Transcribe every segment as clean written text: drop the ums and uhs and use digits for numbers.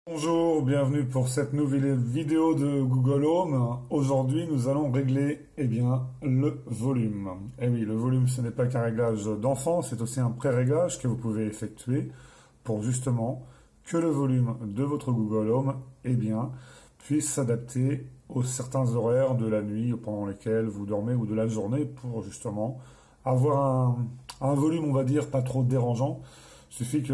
Bonjour, bienvenue pour cette nouvelle vidéo de Google Home. Aujourd'hui, nous allons régler le volume. Et oui, le volume, ce n'est pas qu'un réglage d'enfant, c'est aussi un pré-réglage que vous pouvez effectuer pour justement que le volume de votre Google Home puisse s'adapter aux certains horaires de la nuit pendant lesquels vous dormez ou de la journée pour justement avoir un volume, on va dire, pas trop dérangeant. Il suffit que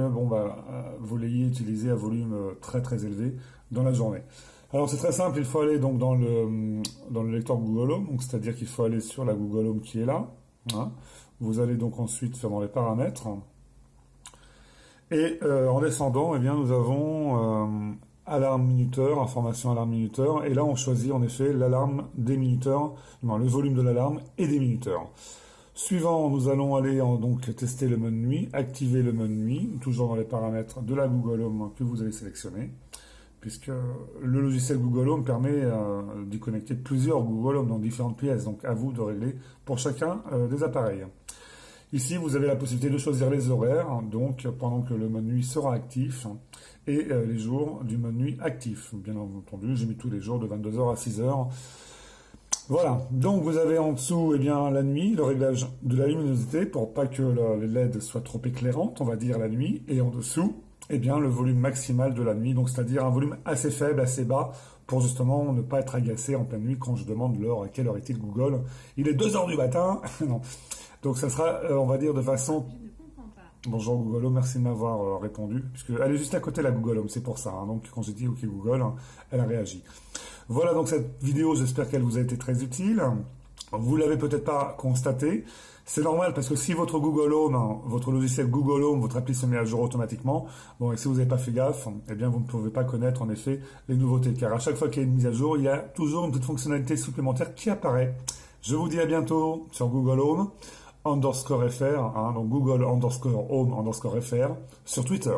vous l'ayez utilisé à volume très très élevé dans la journée. Alors c'est très simple, il faut aller donc dans le lecteur Google Home, donc c'est-à-dire qu'il faut aller sur la Google Home qui est là. Hein. Vous allez donc ensuite faire dans les paramètres. Et en descendant, nous avons alarme minuteur, information alarme minuteur. Et là on choisit en effet l'alarme des minuteurs, le volume de l'alarme et des minuteurs. Suivant, nous allons aller donc tester le mode nuit, activer le mode nuit, toujours dans les paramètres de la Google Home que vous allez sélectionner, puisque le logiciel Google Home permet d'y connecter plusieurs Google Home dans différentes pièces, donc à vous de régler pour chacun des appareils. Ici, vous avez la possibilité de choisir les horaires, donc pendant que le mode nuit sera actif, et les jours du mode nuit actif. Bien entendu, j'ai mis tous les jours de 22h à 6h. Voilà, donc vous avez en dessous la nuit, le réglage de la luminosité pour pas que les LED soient trop éclairantes, on va dire la nuit, et en dessous, le volume maximal de la nuit, donc c'est-à-dire un volume assez faible, assez bas, pour justement ne pas être agacé en pleine nuit quand je demande l'heure, à quelle heure est-il Google. Il est 2h du matin, non. Donc ça sera, on va dire de façon... Je ne comprends pas. Bonjour Google Home, merci de m'avoir répondu, puisque elle est juste à côté de la Google Home, c'est pour ça, hein. Donc quand j'ai dit OK Google, elle a réagi. Voilà donc cette vidéo, j'espère qu'elle vous a été très utile. Vous l'avez peut-être pas constaté. C'est normal parce que si votre Google Home, votre logiciel Google Home, votre appli se met à jour automatiquement, et si vous n'avez pas fait gaffe, vous ne pouvez pas connaître en effet les nouveautés. Car à chaque fois qu'il y a une mise à jour, il y a toujours une petite fonctionnalité supplémentaire qui apparaît. Je vous dis à bientôt sur Google Home _FR, donc Google _Home _FR sur Twitter.